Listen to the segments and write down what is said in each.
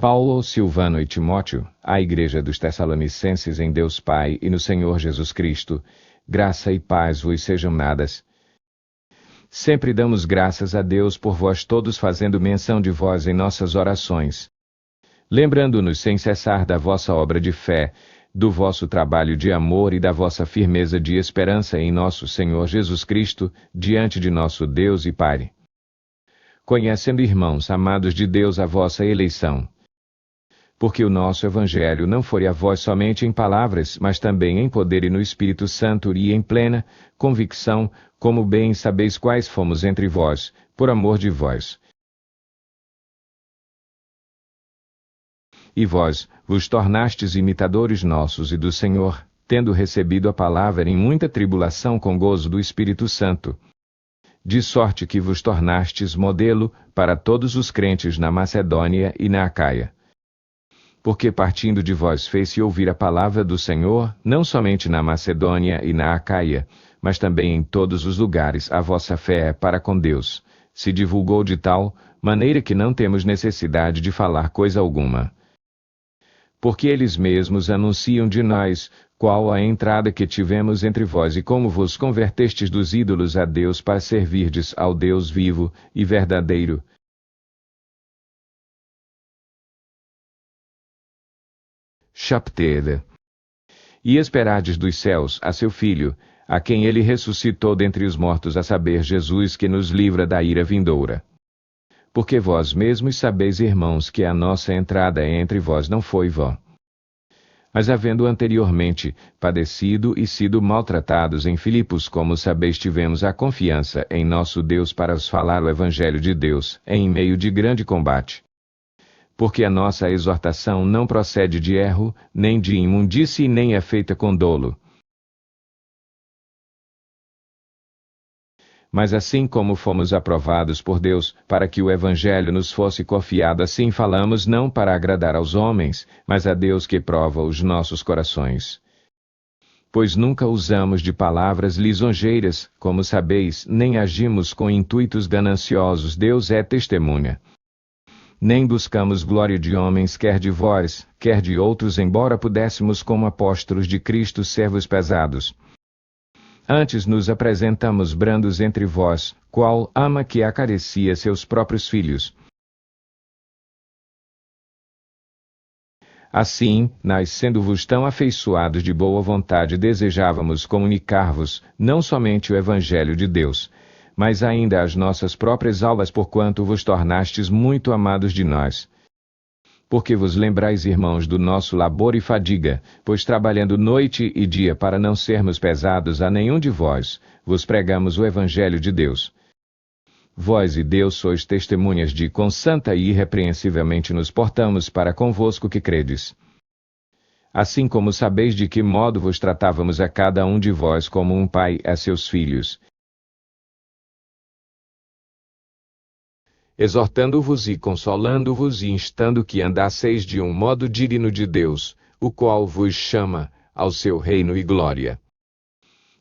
Paulo, Silvano e Timóteo, à Igreja dos Tessalonicenses em Deus Pai e no Senhor Jesus Cristo, graça e paz vos sejam dadas. Sempre damos graças a Deus por vós todos, fazendo menção de vós em nossas orações, lembrando-nos sem cessar da vossa obra de fé, do vosso trabalho de amor e da vossa firmeza de esperança em nosso Senhor Jesus Cristo, diante de nosso Deus e Pai. Conhecendo, irmãos, amados de Deus, a vossa eleição. Porque o nosso Evangelho não foi a vós somente em palavras, mas também em poder e no Espírito Santo e em plena convicção, como bem sabeis quais fomos entre vós, por amor de vós. E vós vos tornastes imitadores nossos e do Senhor, tendo recebido a palavra em muita tribulação com gozo do Espírito Santo. De sorte que vos tornastes modelo para todos os crentes na Macedônia e na Acaia. Porque partindo de vós fez-se ouvir a palavra do Senhor, não somente na Macedônia e na Acaia, mas também em todos os lugares a vossa fé para com Deus se divulgou de tal maneira que não temos necessidade de falar coisa alguma. Porque eles mesmos anunciam de nós, qual a entrada que tivemos entre vós e como vos convertestes dos ídolos a Deus para servirdes ao Deus vivo e verdadeiro. Chapter. E esperardes dos céus a seu Filho, a quem ele ressuscitou dentre os mortos, a saber, Jesus, que nos livra da ira vindoura. Porque vós mesmos sabeis, irmãos, que a nossa entrada entre vós não foi vã. Mas havendo anteriormente padecido e sido maltratados em Filipos, como sabeis, tivemos a confiança em nosso Deus para vos falar o Evangelho de Deus, em meio de grande combate. Porque a nossa exortação não procede de erro, nem de imundície, nem é feita com dolo. Mas assim como fomos aprovados por Deus, para que o Evangelho nos fosse confiado, assim falamos, não para agradar aos homens, mas a Deus que prova os nossos corações. Pois nunca usamos de palavras lisonjeiras, como sabeis, nem agimos com intuitos gananciosos, Deus é testemunha. Nem buscamos glória de homens, quer de vós, quer de outros, embora pudéssemos como apóstolos de Cristo servos pesados. Antes nos apresentamos brandos entre vós, qual ama que acaricia seus próprios filhos. Assim, nós, sendo-vos tão afeiçoados de boa vontade, desejávamos comunicar-vos, não somente o Evangelho de Deus, mas ainda as nossas próprias almas, porquanto vos tornastes muito amados de nós. Porque vos lembrais, irmãos, do nosso labor e fadiga, pois trabalhando noite e dia para não sermos pesados a nenhum de vós, vos pregamos o Evangelho de Deus. Vós e Deus sois testemunhas de quão santa e irrepreensivelmente nos portamos para convosco que credes. Assim como sabeis de que modo vos tratávamos a cada um de vós como um pai a seus filhos, exortando-vos e consolando-vos e instando que andasseis de um modo digno de Deus, o qual vos chama ao seu reino e glória.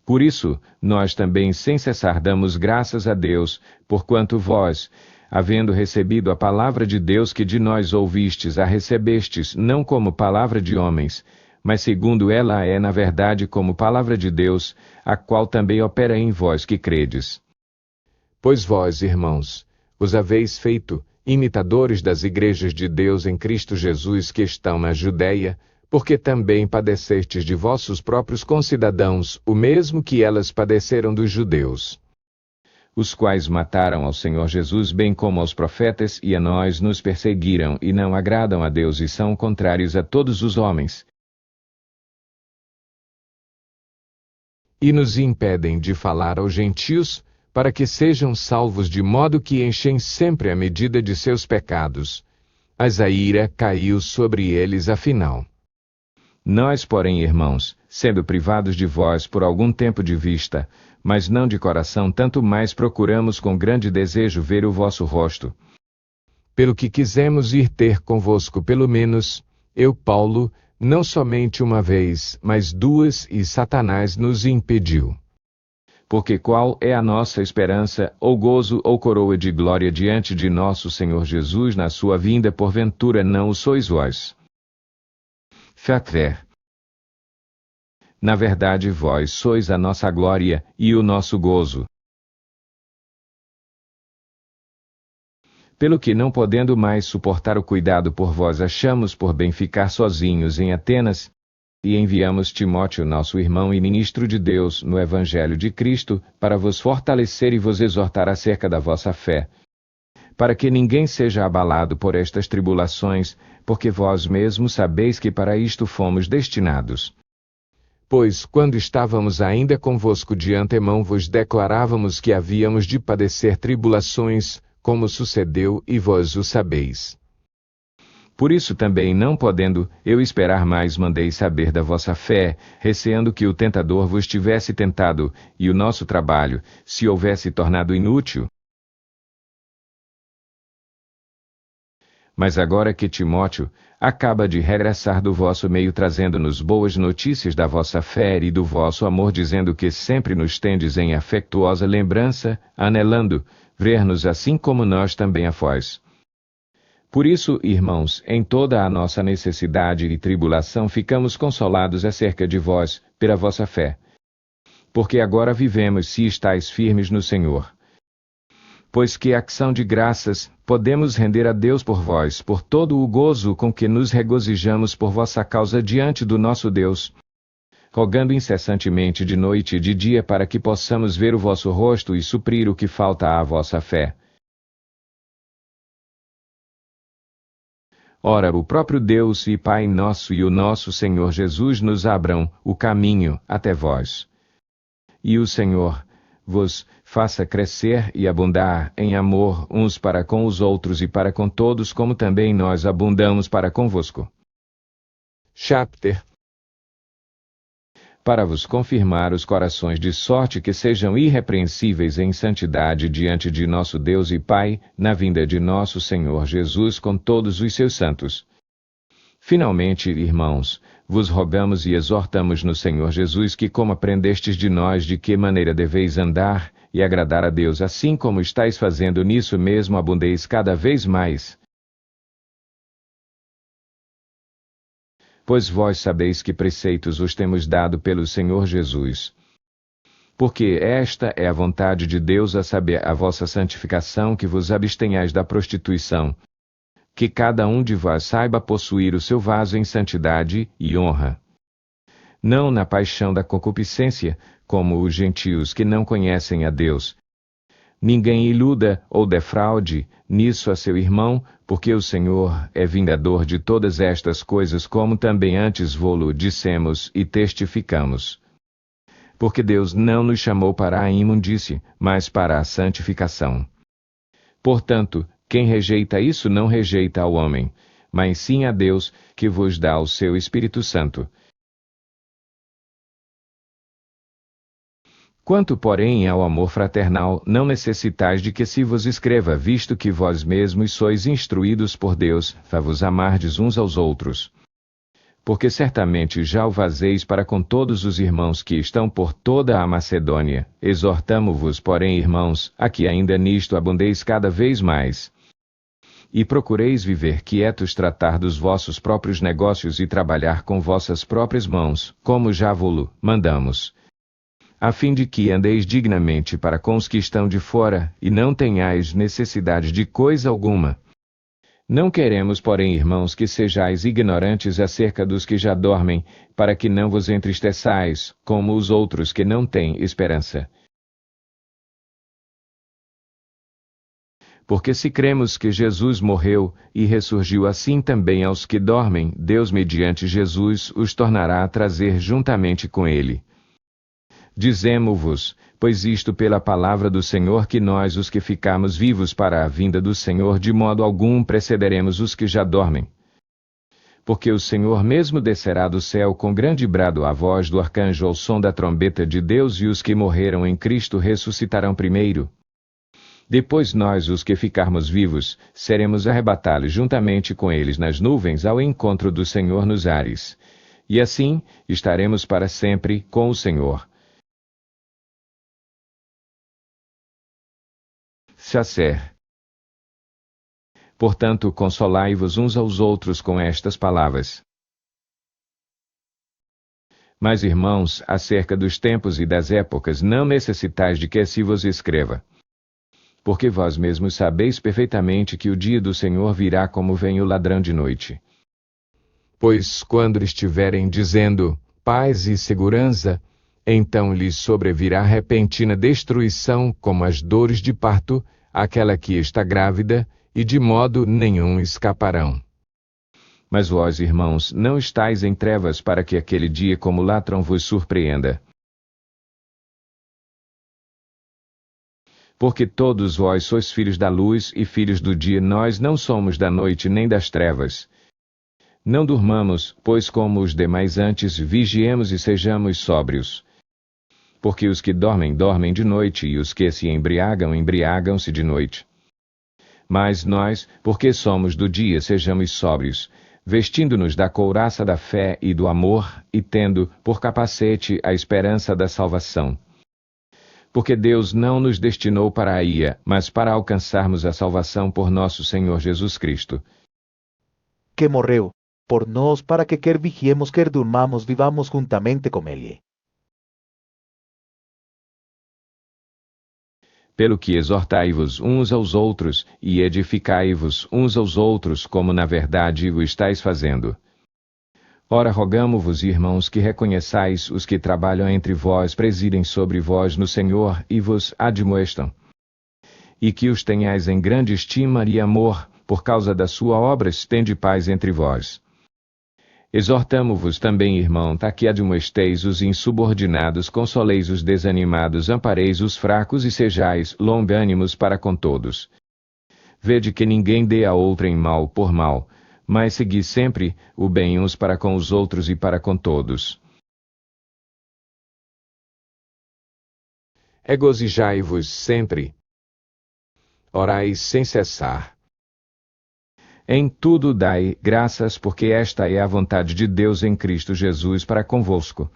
Por isso, nós também sem cessar damos graças a Deus, porquanto vós, havendo recebido a palavra de Deus que de nós ouvistes, a recebestes não como palavra de homens, mas segundo ela é na verdade como palavra de Deus, a qual também opera em vós que credes. Pois vós, irmãos, os haveis feito imitadores das igrejas de Deus em Cristo Jesus que estão na Judeia, porque também padecestes de vossos próprios concidadãos, o mesmo que elas padeceram dos judeus, os quais mataram ao Senhor Jesus bem como aos profetas, e a nós nos perseguiram e não agradam a Deus e são contrários a todos os homens, e nos impedem de falar aos gentios, para que sejam salvos de modo que enchem sempre a medida de seus pecados. Mas a ira caiu sobre eles afinal. Nós, porém, irmãos, sendo privados de vós por algum tempo de vista, mas não de coração, tanto mais procuramos com grande desejo ver o vosso rosto. Pelo que quisemos ir ter convosco pelo menos, eu, Paulo, não somente uma vez, mas duas, e Satanás nos impediu. Porque qual é a nossa esperança, ou gozo, ou coroa de glória diante de nosso Senhor Jesus na sua vinda, porventura não o sois vós? Fatver. Na verdade vós sois a nossa glória, e o nosso gozo. Pelo que não podendo mais suportar o cuidado por vós, achamos por bem ficar sozinhos em Atenas, e enviamos Timóteo, nosso irmão e ministro de Deus, no Evangelho de Cristo, para vos fortalecer e vos exortar acerca da vossa fé, para que ninguém seja abalado por estas tribulações, porque vós mesmos sabeis que para isto fomos destinados. Pois, quando estávamos ainda convosco de antemão, vos declarávamos que havíamos de padecer tribulações, como sucedeu, e vós o sabeis. Por isso também, não podendo eu esperar mais, mandei saber da vossa fé, receando que o tentador vos tivesse tentado, e o nosso trabalho se houvesse tornado inútil. Mas agora que Timóteo acaba de regressar do vosso meio, trazendo-nos boas notícias da vossa fé e do vosso amor, dizendo que sempre nos tendes em afetuosa lembrança, anelando ver-nos assim como nós também a vós. Por isso, irmãos, em toda a nossa necessidade e tribulação ficamos consolados acerca de vós, pela vossa fé. Porque agora vivemos se estáis firmes no Senhor. Pois que ação de graças podemos render a Deus por vós, por todo o gozo com que nos regozijamos por vossa causa diante do nosso Deus, rogando incessantemente de noite e de dia para que possamos ver o vosso rosto e suprir o que falta à vossa fé. Ora, o próprio Deus e Pai nosso e o nosso Senhor Jesus nos abram o caminho até vós. E o Senhor vos faça crescer e abundar em amor uns para com os outros e para com todos, como também nós abundamos para convosco. Chapter. Para vos confirmar os corações, de sorte que sejam irrepreensíveis em santidade diante de nosso Deus e Pai, na vinda de nosso Senhor Jesus com todos os seus santos. Finalmente, irmãos, vos rogamos e exortamos no Senhor Jesus que, como aprendestes de nós de que maneira deveis andar e agradar a Deus, assim como estáis fazendo, nisso mesmo abundeis cada vez mais. Pois vós sabeis que preceitos vos temos dado pelo Senhor Jesus. Porque esta é a vontade de Deus, a saber, a vossa santificação, que vos abstenhais da prostituição, que cada um de vós saiba possuir o seu vaso em santidade e honra, não na paixão da concupiscência, como os gentios que não conhecem a Deus. Ninguém iluda ou defraude nisso a seu irmão, porque o Senhor é vingador de todas estas coisas, como também antes vô-lo dissemos e testificamos. Porque Deus não nos chamou para a imundície, mas para a santificação. Portanto, quem rejeita isso não rejeita ao homem, mas sim a Deus, que vos dá o seu Espírito Santo. Quanto, porém, ao amor fraternal, não necessitais de que se vos escreva, visto que vós mesmos sois instruídos por Deus, a vos amardes uns aos outros. Porque certamente já o fazeis para com todos os irmãos que estão por toda a Macedônia. Exortamo-vos, porém, irmãos, a que ainda nisto abundeis cada vez mais. E procureis viver quietos, tratar dos vossos próprios negócios e trabalhar com vossas próprias mãos, como já vô-lo mandamos, a fim de que andeis dignamente para com os que estão de fora, e não tenhais necessidade de coisa alguma. Não queremos, porém, irmãos, que sejais ignorantes acerca dos que já dormem, para que não vos entristeçais, como os outros que não têm esperança. Porque se cremos que Jesus morreu e ressurgiu, assim também aos que dormem, Deus mediante Jesus os tornará a trazer juntamente com ele. Dizemo-vos, pois isto pela palavra do Senhor, que nós, os que ficarmos vivos para a vinda do Senhor, de modo algum precederemos os que já dormem. Porque o Senhor mesmo descerá do céu com grande brado, a voz do arcanjo, ao som da trombeta de Deus, e os que morreram em Cristo ressuscitarão primeiro. Depois nós, os que ficarmos vivos, seremos arrebatados juntamente com eles nas nuvens ao encontro do Senhor nos ares. E assim estaremos para sempre com o Senhor. Sacer. Portanto, consolai-vos uns aos outros com estas palavras. Mas, irmãos, acerca dos tempos e das épocas, não necessitais de que se vos escreva. Porque vós mesmos sabeis perfeitamente que o dia do Senhor virá como vem o ladrão de noite. Pois, quando estiverem dizendo paz e segurança, então lhes sobrevirá repentina destruição, como as dores de parto, aquela que está grávida, e de modo nenhum escaparão. Mas vós, irmãos, não estáis em trevas para que aquele dia como ladrão vos surpreenda. Porque todos vós sois filhos da luz e filhos do dia, nós não somos da noite nem das trevas. Não durmamos, pois como os demais antes, vigiemos e sejamos sóbrios. Porque os que dormem, dormem de noite, e os que se embriagam, embriagam-se de noite. Mas nós, porque somos do dia, sejamos sóbrios, vestindo-nos da couraça da fé e do amor, e tendo, por capacete, a esperança da salvação. Porque Deus não nos destinou para a ira, mas para alcançarmos a salvação por nosso Senhor Jesus Cristo. Que morreu por nós, para que quer vigiemos, quer durmamos, vivamos juntamente com Ele. Pelo que exortai-vos uns aos outros, e edificai-vos uns aos outros, como na verdade o estáis fazendo. Ora, rogamo-vos, irmãos, que reconheçais os que trabalham entre vós, presidem sobre vós no Senhor, e vos admoestam. E que os tenhais em grande estima e amor, por causa da sua obra, tende paz entre vós. Exortamo-vos também, irmão, que admoesteis os insubordinados, consoleis os desanimados, ampareis os fracos e sejais longânimos para com todos. Vede que ninguém dê a outrem mal por mal, mas segui sempre o bem uns para com os outros e para com todos. Regozijai-vos sempre. Orai sem cessar. Em tudo dai graças, porque esta é a vontade de Deus em Cristo Jesus para convosco.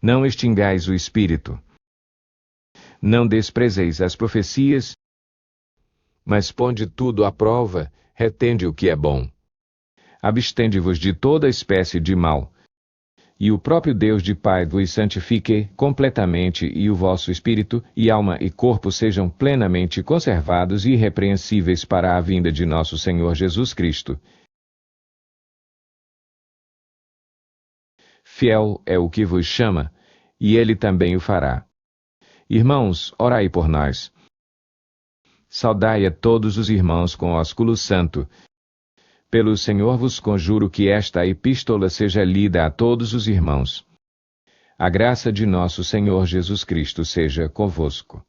Não extingais o Espírito. Não desprezeis as profecias, mas ponde tudo à prova, retende o que é bom. Abstende-vos de toda espécie de mal. E o próprio Deus de paz vos santifique completamente, e o vosso espírito, e alma e corpo sejam plenamente conservados e irrepreensíveis para a vinda de nosso Senhor Jesus Cristo. Fiel é o que vos chama, e ele também o fará. Irmãos, orai por nós. Saudai a todos os irmãos com ósculo santo. Pelo Senhor vos conjuro que esta epístola seja lida a todos os irmãos. A graça de nosso Senhor Jesus Cristo seja convosco.